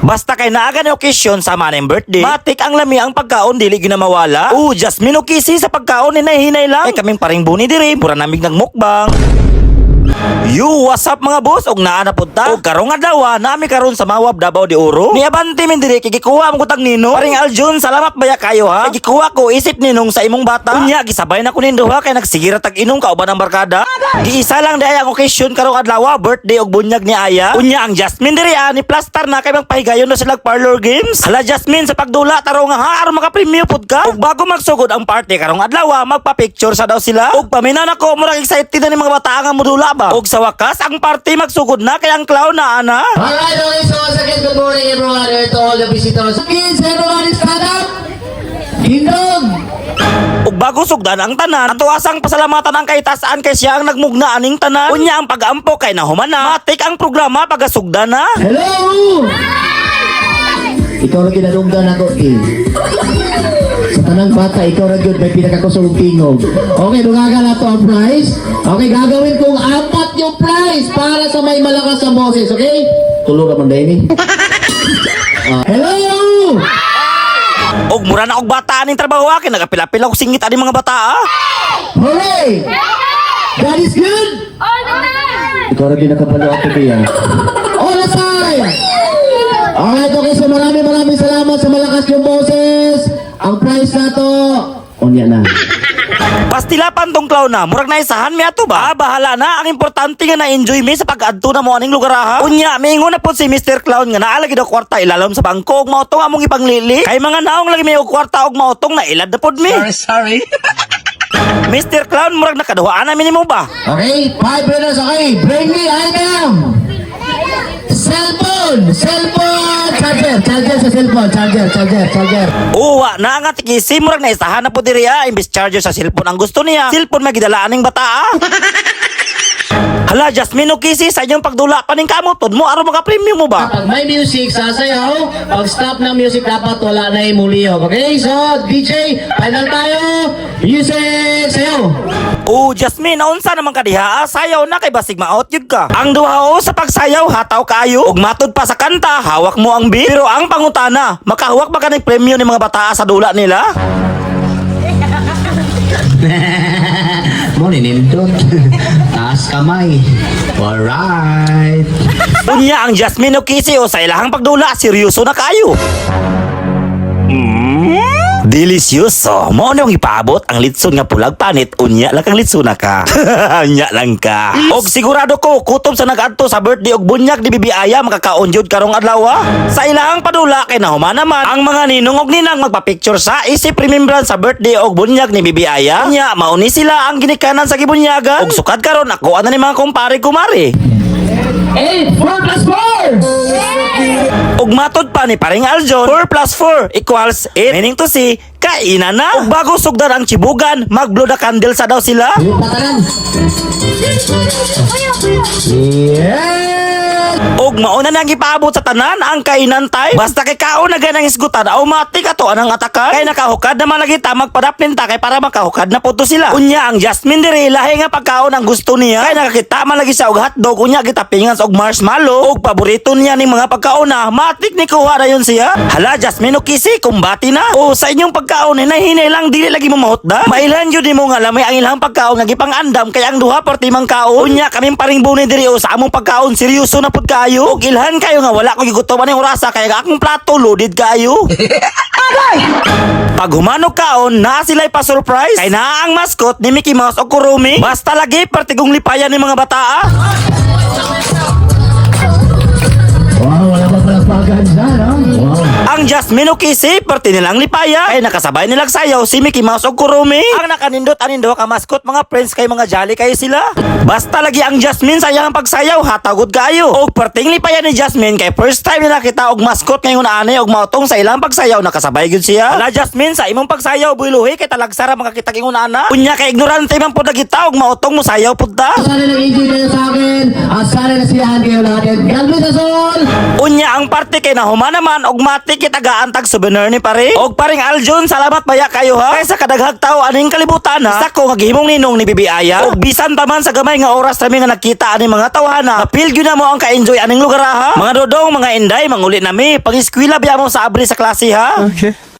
Basta kay naaga na okasyon sa manang birthday, matik ang lami ang pagkaon dili ginamawala. Jasmine o kisi sa pagkaon hinay-hinay lang. Kay kaming paring buni diri, mura namig nagmukbang. What's up mga boss? Og naa na punta. Og karong adlaw nami karon sa Mawab Davao de Oro. Ni abante min diri kigikuha mo kutang nino. Paring Aljun, salamat baya kayo ha. Kigikuha ko isip ninong sa imong bata. Unya gisabay na ko nindo ha kay nagsigira tag inom kauban ang barkada. Giisa lang di ay ang occasion karong adlaw, birthday og bunyag ni Aya. Unya ang Jasmine diri ni plaster na kay magpahigayon na sila parlor games. Hala Jasmine, sa pagdula tarong ha aron maka-premyo pud ka. Og bago magsugod ang party karong adlaw, magpa-picture sa daw sila. Og paminaw na ko murag excited na ni mga bata nga modula ba. Og sa wakas ang party magsugod na kay ang clown na ana. Alright, okay, so once again, good morning everyone, to all the visitors. Kids, everybody stand up! Dindog! Ug bago sugdan ang tanan, ato asang pasalamatan ang kaitasaan kay siya ang nagmugna aning tanan. Unya ang pag-aampo kay nahuman na. Matik ang programa pagasugdan na. Hello! Ikaw na kinalunggan ako, King. Sa tanang bata, ikaw na yun, may pinakakusong tingog. Okay, lugaga na to ang prize. Okay, gagawin kong 4 yung prize para sa may malakas ang boses, okay? Tulog naman din hello! Og mura na og bata aning trabaho akin, nagapila-pila og singit aning mga bata Hooray! God is good! Ikaw na pinakapalo ako, King. All the time! Alright, okay, so maraming salamat sa malakas yung boses. Ang prize na to, unya na. Pastilapan tong clown na, murag na isahan mi ato ba? Bahala na, ang importante nga na-enjoy mi sa pag-adto na mo aning lugar ha. Unya, mingon na po si Mr. Clown nga naalagi daw kwarta ilalom sa bangko og mautong among ipanglili. Kay mga naong lagi may og kwarta og mautong na ilad na pod mi. Sorry. Mr. Clown, murag nakaduhaan namin mo ba? Okay, 5 minutes, okay. Bring me item. Cellphone, charger sa cellphone, charger. Uwa na nga tikisi, murag na isahan na po diri imbis charger sa cellphone ang gusto niya. Cellphone magidala aning bata Hala Jasmine o Kisi, sa inyong pagdula paning kamotod mo aron maka-premium mo ba? Pag may music, sasayaw. Pag stop ng music, dapat wala na yung muliyog. Okay, so DJ, final tayo. Music, sayaw. Jasmine, naunsa naman kadiha, sayaw na kay basig ma-out yun ka. Ang duha sa pagsayaw, hataw kayo. Ug matod pa sa kanta, hawak mo ang beat. Pero ang pangutana, makahuwak ba ka ng premium ng mga bata sa dula nila? Mo ninindot. Taas kamay. Alright. Unya ang Jasmine o Kisi sa ilahang pagdula, seryoso na kayo. Delisyoso. Mo nang ipaabot ang litson nga pulag panit, unya lang kang litson na ka. Unya lang ka. Og sigurado ko kutob sa nag-adto sa birthday og bunyag ni Bibi Aya makakaon jud karong adlaw. Sa ilahang padula kay nahuman naman ang mga ninong og ninang magpa-picture sa isip remembrance sa birthday og bunyag ni Bibi Aya. Unya mauni sila ang ginikanan sa gibunyagan. Og sukad karon ako ana ni mga kumpare kumare. 8, 4 plus 4! Ug matod pa ni paring Aljon, 4 plus 4 equals 8. Meaning to say, kainan na. Ug bago sugdan ang chibugan, mag-blow the candle sa daw sila. Yung patanan. Yeah! Ug mauna nang ipaabot sa tanan ang kainan tay. Basta kay kaon na ganang isgutan, automatic ato anang atakan. Kay nakahukad naman lagi ta magpadapnin ta kay para makahukad na puto sila. Unya ang Jasmine diri lahi nga pagkaon ang gusto niya. Kay nakakita man lagi sa og hotdog, unya gitapingan sa og marshmallow. Ug paborito niya ning mga pagkaon na matik ni kuha na yun siya. Hala Jasmine o Kisi, kumbati na. Sa inyong pagkaon hinay lang dili lagi mo mahutda. Mailan jud nimo nga lamay ang ilang pagkaon nga gipang-andam kay ang duha perti mang kaon. Unya kaming paring buni diri sa among pagkaon seryoso na pud kayo. Ug ilhan kayo nga wala ko gigutom aning orasa kay akong plato loaded kayo. Pag humanok kaon, na sila'y pa-surprise. Kay naa ang mascot ni Mickey Mouse o Kurumi. Basta lagi partigong lipayan ni mga bata Wow, wala pa palagpagan dyan, ha? Wow. Ang Jasmine o Kisi, parte nilang lipaya. Kay nakasabay nilang sayaw si Mickey Mouse o Kurumi. Ang nakanindot-anindo ka mascot mga friends kay mga jolly kayo sila. Basta lagi ang Jasmine sayang pagsayaw, hatagod kayo. Og parting lipaya ni Jasmine kay first time nila kita og mascot ngayon ane og mautong sa ilang pagsayaw nakasabay gyud siya. Hala Jasmine, sa imong pagsayaw buyluhi kay talagsara makakita ingon ana. Unya kay ignorante man pud kita og mautong mo sayaw pud ta. Sana nag-enjoy kayo sa akin at sana nasiyahan kayo natin. God bless us all! Unya ang parte kay nahuman naman og matik kita tagaan tag souvenir ni pare. Og paring Aljon, salamat baya kayo ha. Kaysa kadaghag tao aning kalibutan ha. Isa ko nga gihimong ninong ni Bibi Aya. Og bisan pa man sa gamay nga oras nami nga nakita aning mga tawhana. Napil gyud na mo ang ka-enjoy aning lugar ha. Mga dodong, mga inday, manguli nami. Pag-eskwela biya mo sa abri sa klase ha. Okay.